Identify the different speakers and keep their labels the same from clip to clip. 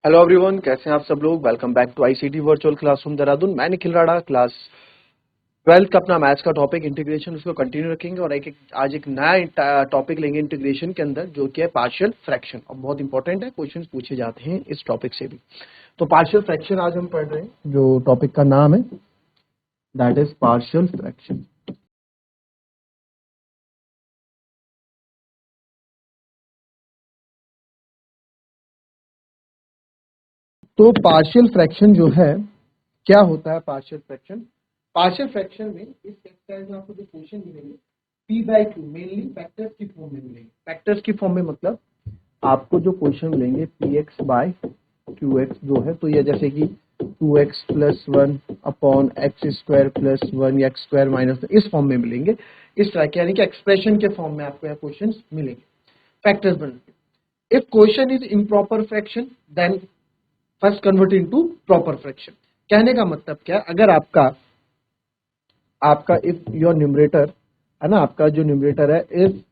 Speaker 1: Hello everyone, कैसे हैं आप सब लोग। Welcome back to ICT virtual classroom Dehradun. मैं निखिल राणा, क्लास 12 का अपना मैथ्स का टॉपिक इंटीग्रेशन उसको कंटिन्यू रखेंगे और आज एक नया टॉपिक लेंगे इंटीग्रेशन के अंदर, जो कि है पार्शियल फ्रैक्शन। और बहुत इंपॉर्टेंट है, क्वेश्चंस पूछे जाते हैं इस टॉपिक से भी। तो पार्शियल फ्रैक्शन आज हम पढ़ रहे हैं, जो टॉपिक का नाम है दैट इज पार्शियल फ्रैक्शन। तो पार्शियल फ्रैक्शन जो है, क्या होता है पार्शियल फ्रैक्शन। पार्शियल फ्रैक्शन में इस एक्सरसाइज में आपको जो क्वेश्चन मिलेंगे p/q मेनली फैक्टर्स की फॉर्म में मिलेंगे। फैक्टर्स की फॉर्म में मतलब आपको जो क्वेश्चन मिलेंगे px/qx जो है, तो ये जैसे कि 2x + 1 अपॉन x² + 1 या x² - इस फॉर्म में मिलेंगे। इस तरह के यानी कि एक्सप्रेशन के फॉर्म में आपको यहाँ क्वेश्चन मिलेंगे, फैक्टर्स बनते। If question is improper fraction then first convert into proper fraction. कहने का मतलब क्या है, अगर आपका इफ योर न्यूमरेटर है ना, आपका जो न्यूमरेटर है इज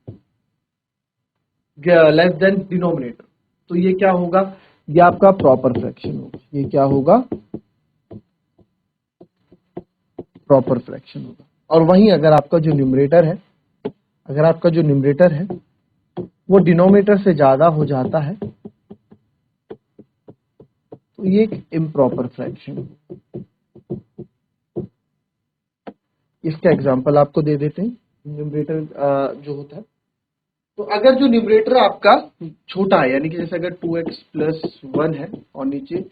Speaker 1: लेस देन डिनोमिनेटर, तो ये क्या होगा, ये आपका प्रॉपर फ्रैक्शन होगा। ये क्या होगा, प्रॉपर फ्रैक्शन होगा। और वहीं अगर आपका जो न्यूमरेटर है, अगर आपका जो न्यूमरेटर है वो डिनोमिनेटर से ज्यादा हो जाता है, तो ये एक इम्प्रॉपर फ्रैक्शन होगा। इसका एग्जांपल आपको दे देते हैं। न्यूमरेटर जो होता है, तो अगर जो न्यूमरेटर आपका छोटा है, यानी कि जैसे अगर 2x + 1 है और नीचे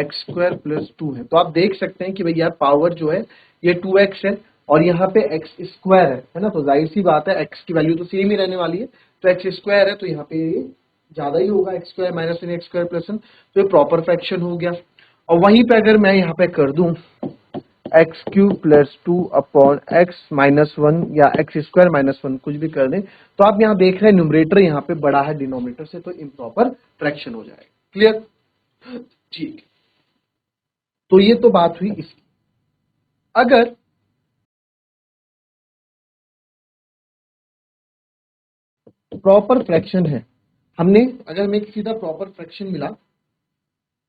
Speaker 1: x² + 2 है, तो आप देख सकते हैं कि भाई यार पावर जो है ये 2x है और यहाँ पे x² है ना, तो जाहिर सी बात है x की वैल्यू तो सेम ही रहने वाली है। तो x² है तो यहाँ पे ये ज्यादा ही होगा, x² - 1 x² + 1, तो ये प्रॉपर फ्रैक्शन हो गया। और वहीं पे अगर मैं यहाँ पे कर दूं x³ + 2 अपॉन x - 1 या x² - 1 कुछ भी कर दें, तो आप यहाँ देख रहे हैं न्यूमरेटर यहाँ पे बड़ा है डिनोमिनेटर से, तो इम्प्रॉपर फ्रैक्शन हो जाएगा। क्लियर, ठीक। तो ये तो बात हुई इसकी। अगर प्रॉपर फ्रैक्शन है, अगर हमें सीधा प्रॉपर फ्रैक्शन मिला,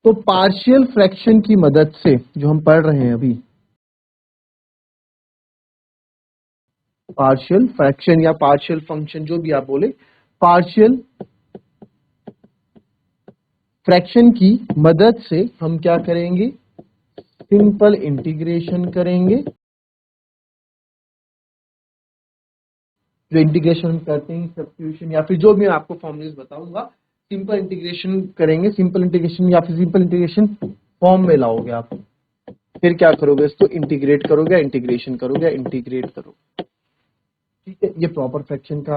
Speaker 1: तो पार्शियल फ्रैक्शन की मदद से जो हम पढ़ रहे हैं अभी, पार्शियल फ्रैक्शन या पार्शियल फंक्शन जो भी आप बोले, पार्शियल फ्रैक्शन की मदद से हम क्या करेंगे, सिंपल इंटीग्रेशन करेंगे। जो इंटीग्रेशन हम करते हैं सब्स्टिट्यूशन या फिर जो भी मैं आपको फॉर्मूलेस बताऊंगा, सिंपल इंटीग्रेशन करेंगे। सिंपल इंटीग्रेशन या फिर सिंपल इंटीग्रेशन फॉर्म में लाओगे आप, फिर क्या करोगे, इसको इंटीग्रेट करोगे, इंटीग्रेशन करोगे, इंटीग्रेट करोगे। ठीक है, ये प्रॉपर फ्रैक्शन का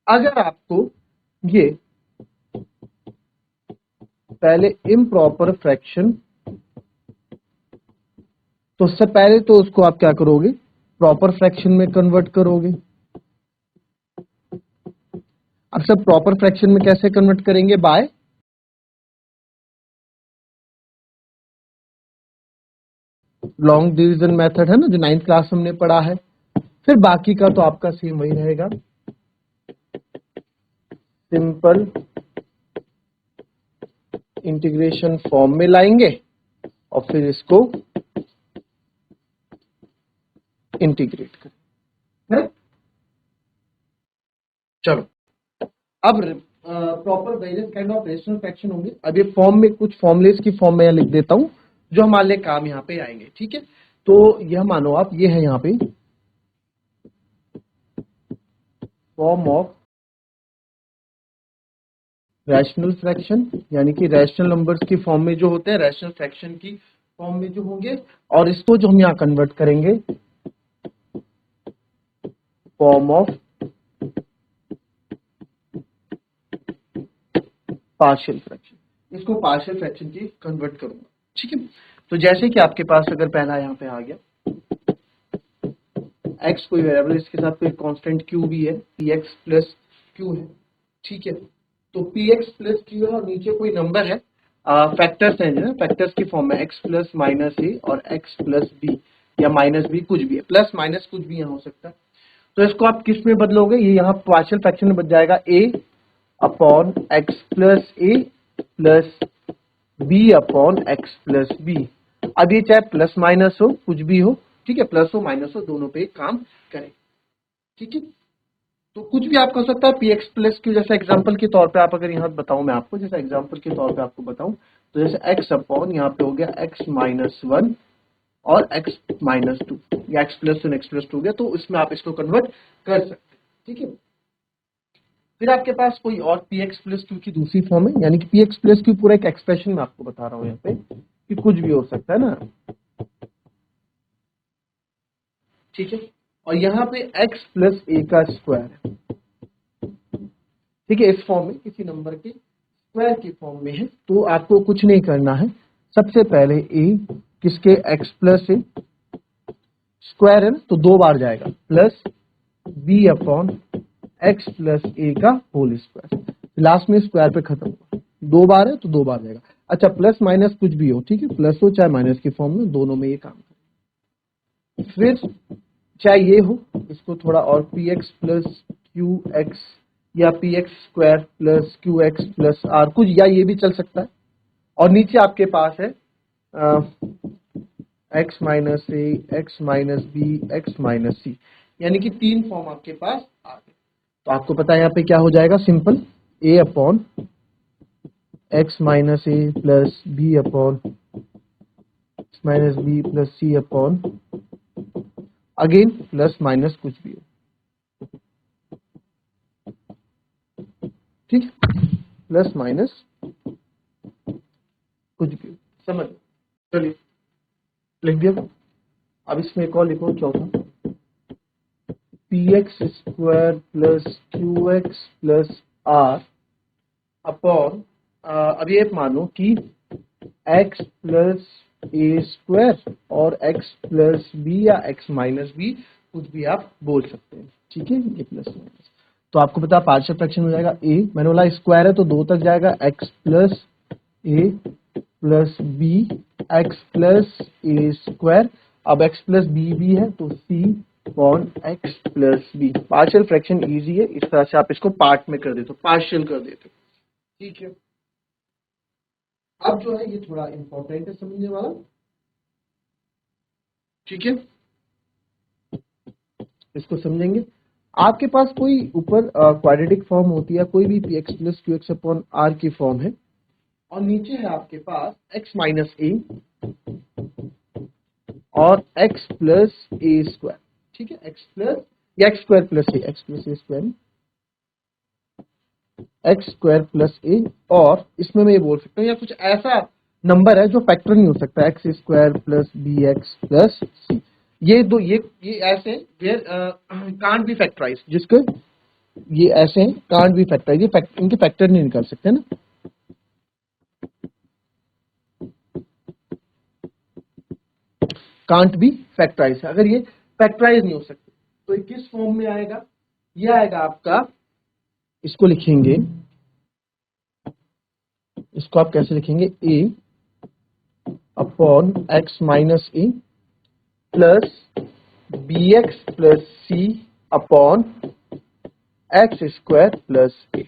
Speaker 1: अगर आपको ये पहले इम्प्रॉपर फ्रैक्शन, तो उससे पहले तो उसको आप क्या करोगे, प्रॉपर फ्रैक्शन में कन्वर्ट करोगे। अब सब प्रॉपर फ्रैक्शन में कैसे कन्वर्ट करेंगे, बाय लॉन्ग डिवीजन मेथड है ना, जो 9th क्लास हमने पढ़ा है। फिर बाकी का तो आपका सेम वही रहेगा, सिंपल इंटीग्रेशन फॉर्म में लाएंगे और फिर इसको इंटीग्रेट करें। चलो, अब proper various kind of rational fraction होंगे। अब ये फॉर्म में कुछ फॉर्मुलेस की फॉर्म में लिख देता हूं, जो हमारे लिए काम यहाँ पे आएंगे। ठीक है, तो यह मानो आप, ये है यहाँ पे फॉर्म ऑफ रैशनल फ्रैक्शन, यानी कि रैशनल नंबर्स की फॉर्म में जो होते हैं, रैशनल फ्रैक्शन की फॉर्म में जो होंगे, और इसको जो हम यहाँ कन्वर्ट करेंगे फॉर्म ऑफ पार्शियल फ्रैक्शन, इसको पार्शियल फ्रैक्शन की कन्वर्ट करूंगा। ठीक है, तो जैसे कि आपके पास अगर पहला यहाँ पे आ गया, x कोई वेरिएबल, इसके साथ कोई कांस्टेंट q भी है, px + q है। ठीक है, तो px + q है और नीचे कोई नंबर है, फैक्टर्स हैं ना, फैक्टर्स की फॉर्म में x + -a और x + b या -b, कुछ भी है, प्लस माइनस कुछ भी यहाँ हो सकता है। तो इसको आप किस में बदलोगे, ये यहाँ पार्शियल फ्रैक्शन में बच जाएगा a upon x + a + b upon x plus b. अब ये चाहे प्लस माइनस हो, कुछ भी हो, ठीक है, प्लस हो माइनस हो, दोनों पे काम करे, ठीक है। तो कुछ भी आपका हो सकता है, पी एक्स प्लस क्यू, जैसे एग्जाम्पल के तौर पे आप अगर यहाँ बताऊं मैं आपको, जैसे एग्जाम्पल के तौर पे आपको बताऊं, तो जैसे एक्स अपॉन यहाँ पे हो गया एक्स माइनस वन और एक्स माइनस टू, या x plus one x plus two हो गया, तो इसमें आप इसको कन्वर्ट कर सकते हैं, ठीक है। फिर आपके पास कोई और पी एक्स प्लस क्यू की दूसरी फॉर्म है, यानी कि पी एक्स प्लस क्यू पूरा एक एक्सप्रेशन में आपको बता रहा हूं यहाँ पे कि कुछ भी हो सकता है ना, ठीक है। और यहाँ पे x प्लस ए का स्क्वायर है, ठीक है, इस फॉर्म में किसी नंबर के स्क्वायर की फॉर्म में है। तो आपको कुछ नहीं करना है, सबसे पहले a किसके x प्लस ए स्क्वायर है ना, तो दो बार जाएगा, plus b upon x plus A का होल स्क्वायर, लास्ट में स्क्वायर पे खत्म हुआ, दो बार है तो दो बार जाएगा। अच्छा, प्लस माइनस कुछ भी हो, ठीक है, प्लस हो चाहे माइनस की फॉर्म में, दोनों में ये काम करेगा। फिर चाहे ये हो, इसको थोड़ा और P x plus Q X या P x square plus Q x plus R, कुछ या ये भी चल सकता है। और नीचे आपके पास है X minus A, X minus B, X minus C, यानी कि तीन फॉर्म आपके पास आ गए। तो आपको पता है यहाँ पे क्या हो जाएगा, simple A upon X minus A plus B upon X minus B plus C upon again plus minus कुछ भी हो, ठीक, प्लस माइनस कुछ भी हो, समझ। चलिए लिख दिया। अब इसमें एक और लिखो, चौथा, p x square plus Q x plus r upon, अब ये मानो कि एक्स प्लस ए स्क्वायर और एक्स प्लस बी या एक्स माइनस बी, कुछ भी आप बोल सकते हैं, ठीक है, ये प्लस माइनस। तो आपको पता पार्शियल फ्रैक्शन हो जाएगा, ए मैंने बोला स्क्वायर है तो दो तक जाएगा, X plus A plus B X plus A square. अब एक्स प्लस बी भी है तो C upon x plus B. Partial fraction easy है, इस तरह से आप इसको पार्ट में कर देते हो, पार्शियल कर देते हो, ठीक है। अब जो है ये थोड़ा इंपॉर्टेंट है समझने वाला, ठीक है, इसको समझेंगे। आपके पास कोई ऊपर क्वाड्रेटिक फॉर्म होती है, कोई भी p x plus Q x upon r की फॉर्म है, और नीचे है आपके पास एक्स माइनस ए और एक्स प्लस ए स्क्वायर, ठीक है, एक्स प्लस या x square plus A, x plus A square, x square plus a, और इसमें मैं ये बोल सकता हूँ या कुछ ऐसा नंबर है जो फैक्टर नहीं हो सकता, X square plus B X plus C. ये दो ये ऐसे कांट बी फैक्टराइज, जिसके ये ऐसे हैं कांट बी फैक्टराइज, ये इनके फैक्टर नहीं निकाल सकते ना, कांट बी फैक्टराइज। अगर ये फैक्टराइज नहीं हो सकते तो ये किस फॉर्म में आएगा, ये आएगा आपका, इसको लिखेंगे, इसको आप कैसे लिखेंगे, ए upon X minus A plus B X plus C upon x square plus ए,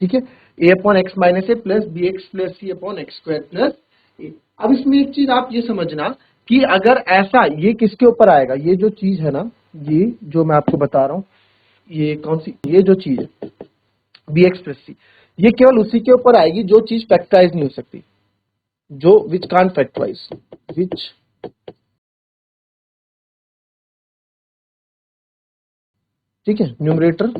Speaker 1: ठीक है, ए upon X minus A plus B X plus C upon x square plus ए। अब इसमें एक चीज आप ये समझना कि अगर ऐसा, ये किसके ऊपर आएगा, ये जो चीज है ना, ये जो मैं आपको बता रहा हूं, ये कौन सी, ये जो चीज है बी एक्स प्लस सी, ये केवल उसी के ऊपर आएगी जो चीज फैक्टराइज नहीं हो सकती, जो विच कांट फैक्टराइज, विच, ठीक है, numerator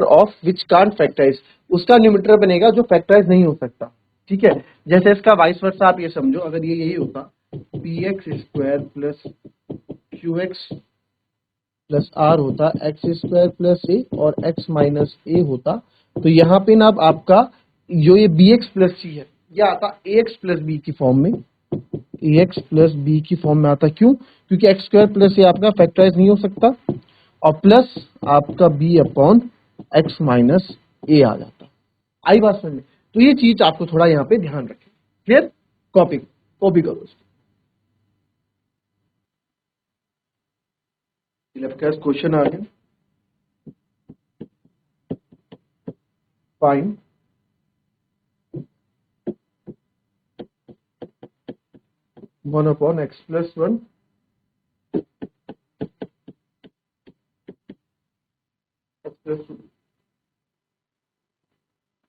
Speaker 1: of which can't factorize, उसका न्यूमरेटर बनेगा जो फैक्टराइज नहीं हो सकता, ठीक है। जैसे इसका वाइस वर्सा आप ये समझो, अगर ये यही होता p x square plus Q x plus r होता, एक्स स्क्वायर प्लस ए और एक्स माइनस ए होता, तो यहाँ पे ना अब आपका जो ये बी एक्स प्लस सी है, ये आता ए एक्स प्लस बी की फॉर्म में, ए एक्स प्लस बी की फॉर्म में आता, क्यों, क्योंकि एक्स स्क्वायर प्लस ए आपका फैक्टराइज नहीं हो सकता, और प्लस आपका बी अपॉन एक्स माइनस ए आ जाता। आई बात समझ में, तो ये चीज आपको थोड़ा यहाँ पे ध्यान रखें, फिर कॉपी कॉपी करो उसको। क्वेश्चन आ गया, फाइन 1/x+1 x+2।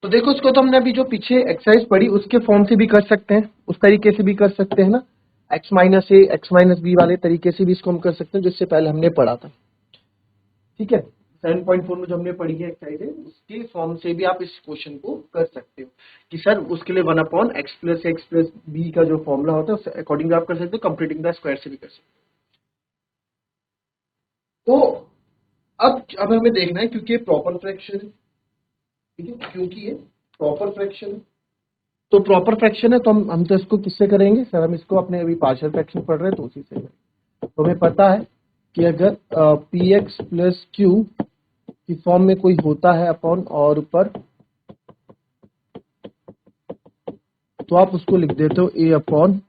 Speaker 1: तो देखो, इसको तो हमने अभी जो पीछे एक्सरसाइज पढ़ी उसके फॉर्म से भी कर सकते हैं, उस तरीके से भी कर सकते हैं ना, x-a x-b वाले तरीके से भी इसको हम कर सकते हैं, जिससे पहले हमने पढ़ा था। ठीक है, 7.4 में जो हमने पढ़ी है एक्सरसाइज है, उसके फॉर्म से भी आप इस क्वेश्चन को कर सकते हो कि सर उसके लिए 1/x+a+b का जो फॉर्मूला होता है उससे अकॉर्डिंग आप कर सकते हो, कंप्लीटिंग द स्क्वायर से भी कर सकते हो। तो अब हमें देखना है, क्योंकि प्रॉपर फ्रैक्शन है, ठीक है, क्योंकि ये प्रॉपर फ्रैक्शन है, तो प्रॉपर फ्रैक्शन है, तो हम तो इसको किससे करेंगे सर, हम इसको अपने अभी पार्शियल फ्रैक्शन पढ़ रहे हैं तो उसी से करेंगे। तो हमें पता है कि अगर px प्लस क्यू की फॉर्म में कोई होता है अपॉन और ऊपर, तो आप उसको लिख देते हो a अपॉन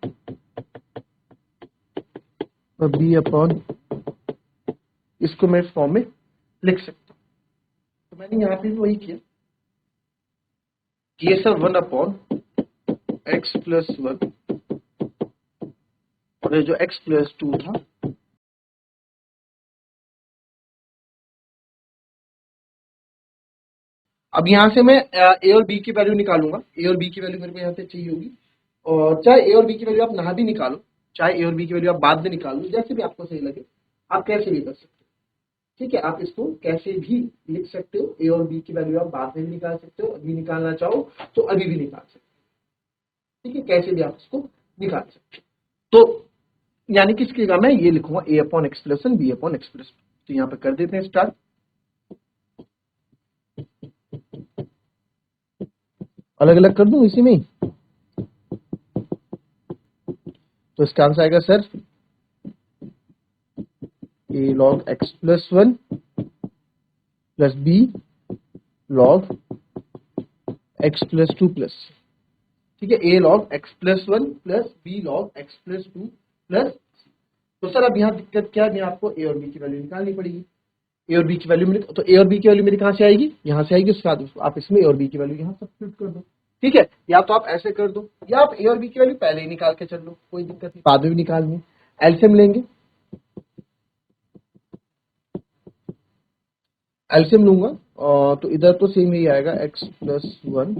Speaker 1: b अपॉन, इसको मैं इस फॉर्म में लिख सकता हूँ। तो मैंने यहाँ पे भी वही किया कि ये सर 1/x+1 और ये जो x+2 था, अब यहां से मैं ए और बी की वैल्यू निकालूंगा। ए और बी की वैल्यू मेरे को यहाँ से चाहिए होगी, और चाहे ए और बी की वैल्यू आप नहा भी निकालो, चाहे ए और बी की वैल्यू आप बाद में निकालो, जैसे भी आपको सही लगे आप कैसे भी कर सकते हो। ठीक है, आप इसको कैसे भी लिख सकते हो, ए और बी की वैल्यू आप बाद में भी निकाल सकते हो, अभी निकालना चाहो तो अभी भी निकाल सकते हो। ठीक है, कैसे भी आप इसको निकाल सकते हो। तो यानी कि इसकी जगह मैं ये लिखूंगा a/x+1 b/x+2। तो यहाँ पे कर देते हैं स्टार्ट। अलग अलग कर दूं इसी में ही, तो इसका आंसर आएगा sir a log x+1 plus b log x+2 plus, ठीक है, a log x+1 plus b log x+2 plus. तो सर अब यहाँ दिक्कत क्या है, यहाँ आपको a और b की वैल्यू निकालनी पड़ेगी। ए और बी की वैल्यू मेरी, तो ए और बी की वैल्यू मेरी कहाँ से आएगी, यहाँ से आएगी, उसके बाद आप इसमें ए और बी की वैल्यू यहाँ सब्स्टिट्यूट कर दो। ठीक है, या तो आप ऐसे कर दो, या आप ए और बी की वैल्यू पहले ही निकाल के चल लो, कोई दिक्कत नहीं, बाद में भी निकालनी। एलसीएम लेंगे, एलसीएम लूंगा, तो इधर तो सेम ही आएगा x+1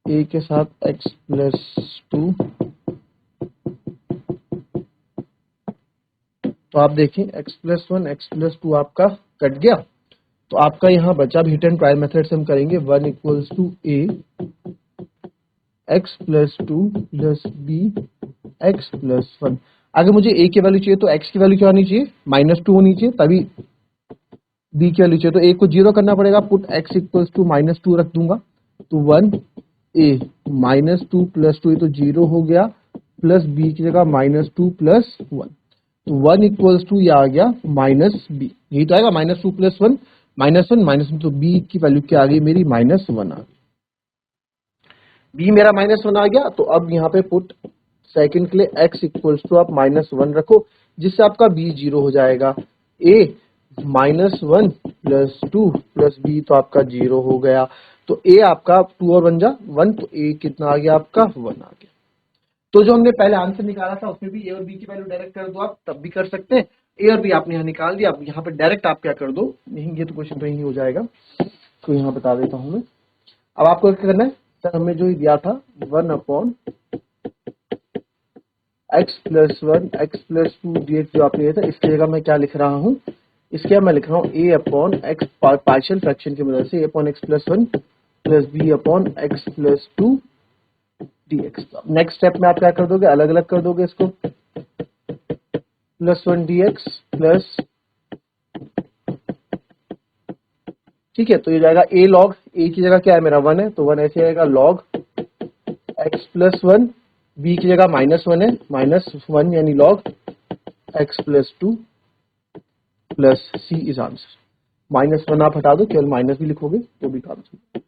Speaker 1: ए के साथ x+2। तो आप देखें x+1 x+2 आपका कट गया, तो आपका यहाँ बचा भी हिट एंड ट्रायल मेथड से हम करेंगे 1 = a x+2 plus b x+1। अगर मुझे a की वैल्यू चाहिए तो x की वैल्यू क्या होनी चाहिए, -2 होनी चाहिए, तभी b की वैल्यू चाहिए तो a को 0 करना पड़ेगा, पुट x = -2 रख दूंगा, तो 1a -2 प्लस 2, ये तो 0 हो गया, प्लस b की जगह -2 प्लस 1, तो 1 = ये आ गया -b, यही तो आएगा, -2 प्लस 1 -1 तो b की वैल्यू क्या आ गई मेरी, -1 आ गई। b मेरा -1 आ गया, तो अब यहाँ पे पुट सेकंड के लिए x = आप -1 रखो, जिससे आपका b 0 हो जाएगा। a -1 प्लस 2 प्लस b तो आपका 0 हो गया, तो a आपका 2 और 1 जा 1, तो a कितना आ गया आपका 1 आ गया। तो जो हमने पहले आंसर निकाला था उसमें भी ए और बी की वैल्यू डायरेक्ट कर दो, आप तब भी कर सकते हैं। ए और बी आपने यहाँ निकाल दिया, अब यहाँ पे डायरेक्ट आप क्या कर दो, यही ये तो क्वेश्चन तो यही हो जाएगा, तो यहाँ बता देता हूँ मैं। अब आपको क्या करना है, सर हमें जो दिया था 1/x+1 x+2 dx जो आपने दिया था, इसकी जगह मैं क्या लिख रहा हूँ, इसके मैं लिख रहा हूँ a/x पार्शियल फ्रैक्शन की मदद से a/x+1 plus b/x+2 dx। Next step में आप क्या कर दोगे, अलग अलग कर दोगे इसको, +1 dx प्लस, ठीक है, तो ये जाएगा a log, a की जगह क्या है मेरा 1 है, तो 1 ऐसे आएगा log x+1, b की जगह -1 है, -1 यानी log x+2 plus c is answer. -1 आप हटा दो, केवल माइनस भी लिखोगे तो भी काम चलेगा।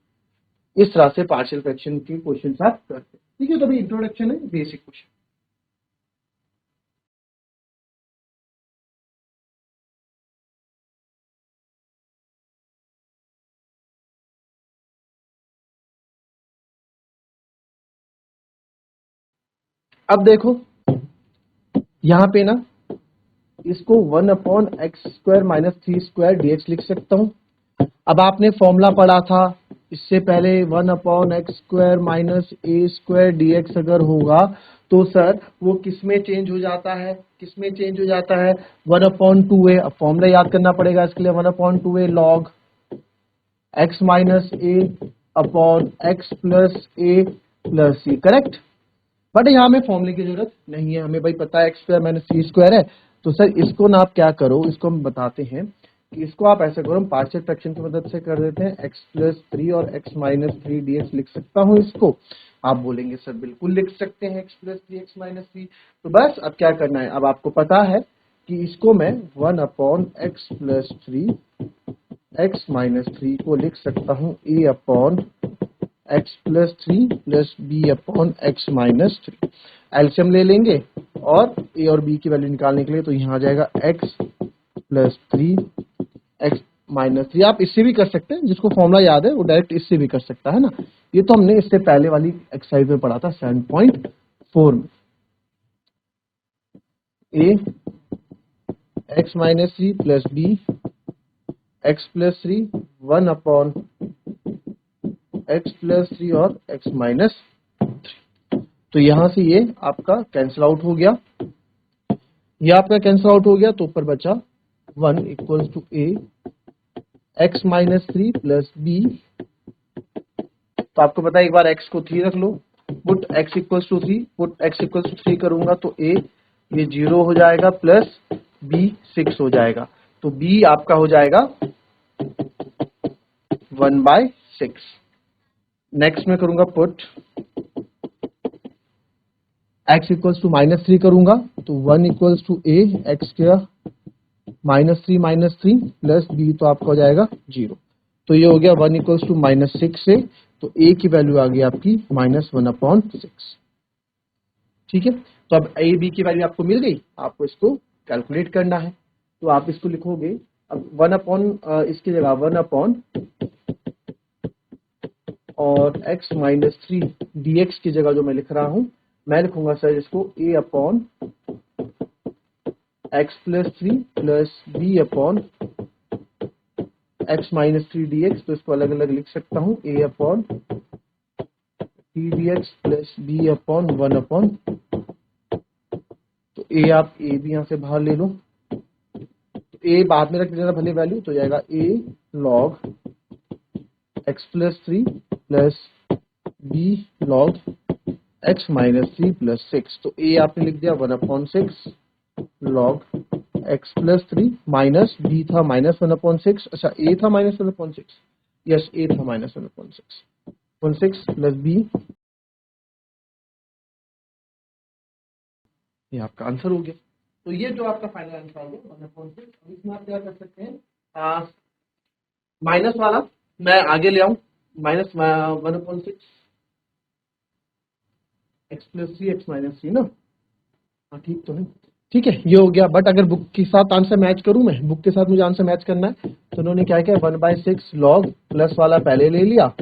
Speaker 1: इस तरह से पार्शियल फ्रैक्शन के क्वेश्चन आप करते हैं। ठीक है, तो अभी इंट्रोडक्शन है, बेसिक क्वेश्चन। अब देखो यहाँ पे ना इसको 1/x² - 3² dx लिख सकता हूँ। अब आपने फॉर्मूला पढ़ा था इससे पहले 1/x² - a² dx अगर होगा तो सर वो किस में चेंज हो जाता है, किस में चेंज हो जाता है 1/2a। अब फॉर्मूला याद करना पड़ेगा इसके लिए 1/2a log x - a/x + a + c, correct. But यहाँ हमें फॉर्मूले की जरूरत नहीं है, हमें भाई पता है x² - c² है। तो सर इसको ना आप क्या करो, इसको हम बताते हैं कि इसको आप ऐसे करो, हम पार्शियल फ्रैक्शन की मदद से कर देते हैं। x + 3 और x - 3 dx लिख सकता हूँ इसको। आप बोलेंगे सर बिल्कुल लिख सकते हैं x + 3 x - 3। तो बस अब क्या करना है, अब आपको पता है कि इसको मैं 1/x + 3 x - 3 को लिख सकता हूँ a/x + 3 + b/x - 3। एलसीएम ले लेंगे और a और b की वैल्यू निकालने के लिए, तो यहाँ आ जाएगा x + 3 x - 3। आप इससे भी कर सकते हैं, जिसको फॉर्मूला याद है वो डायरेक्ट इससे भी कर सकता है ना। ये तो हमने इससे पहले वाली एक्सरसाइज में पढ़ा था 7.4 में। a x - 3 + b x + 3 1/x + 3 और x - 3। तो यहां से ये आपका कैंसिल आउट हो गया, ये आपका कैंसिल आउट हो गया, तो ऊपर बचा 1 = a x - 3 + b। तो आपको पता है एक बार x को 3 रख लो, पुट x = 3, पुट x = 3 करूंगा तो a ये 0 हो जाएगा प्लस b 6 हो जाएगा। तो b आपका हो जाएगा 1/6। नेक्स्ट में करूंगा पुट x = -3 करूंगा तो 1 = a x² -3 - 3 प्लस b, तो आपका हो जाएगा 0। तो ये हो गया 1 = -6 से, तो a की वैल्यू आ गई आपकी -1/6। ठीक है, तो अब a b की वैल्यू आपको मिल गई, आपको इसको कैलकुलेट करना है। तो आप इसको लिखोगे, अब 1/इसकी जगह 1/ और x - 3 dx की जगह जो मैं लिख रहा हूं, मैं लिखूंगा सर इसको a/x + 3 + b/x - 3 dx। तो इसको अलग अलग लिख सकता हूं a/t dx + b/1/। तो a आप a भी यहां से बाहर ले लो, तो a बाद में रख देना भले वैल्यू, तो जाएगा a log x + 3 + b log x - 3 + 6। तो a आपने लिख दिया 1/6 log x + 3 माइनस b था -1/6। अच्छा a था -1/6, यस a था -1/6 प्लस b। ये आपका आंसर हो गया। तो ये जो आपका फाइनल आंसर हो गया 1/6। अब इसमें आप क्या कर सकते हैं, माइनस वाला मैं आगे ले आऊं, -1/6 x + 3 x - 3 ना। हाँ ठीक तो है, ठीक है ये हो गया। बट अगर बुक के साथ आंसर मैच करूं, मैं बुक के साथ मुझे आंसर मैच करना है, तो उन्होंने क्या किया 1/6 log प्लस वाला पहले ले लिया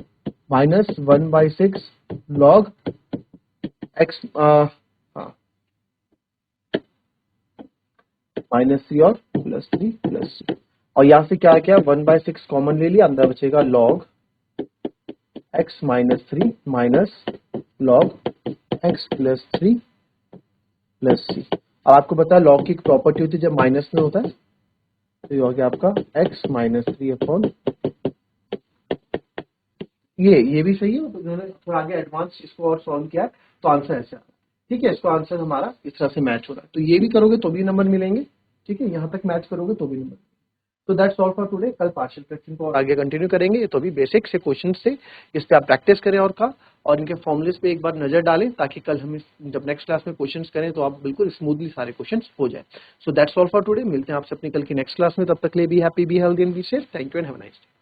Speaker 1: -1/6 log x, हाँ -3 और +3 +3। और यहाँ से क्या किया 1/6 कॉमन ले लिया, अंदर बचेगा log x - 3 minus log x + 3 +c। अब आपको पता है लॉग की एक प्रॉपर्टी होती है जब माइनस में होता है, तो ये हो गया आपका x - 3/। ये भी सही है, तो उन्होंने थोड़ा आगे एडवांस इसको और सॉल्व किया, तो आंसर ऐसे आ रहा है। ठीक है, इसको आंसर हमारा इस तरह से मैच हो रहा है। तो ये भी करोगे तो भी नंबर मिलेंगे, ठीक है, यहाँ तक मैच करोगे तो भी नंबर। तो दैट्स ऑल फॉर टुडे। कल पार्शियल फ्रैक्शन को और आगे कंटिन्यू करेंगे। तो अभी बेसिक से क्वेश्चन से इस पे आप प्रैक्टिस करें और इनके फॉर्मुलेस पे एक बार नजर डालें, ताकि कल हम जब नेक्स्ट क्लास में क्वेश्चंस करें तो आप बिल्कुल स्मूथली सारे क्वेश्चंस हो जाए। So that's all for today. मिलते हैं आपसे अपनी कल की नेक्स्ट क्लास में, तब तक के लिए be happy, be healthy and be safe. Thank you and have a nice day.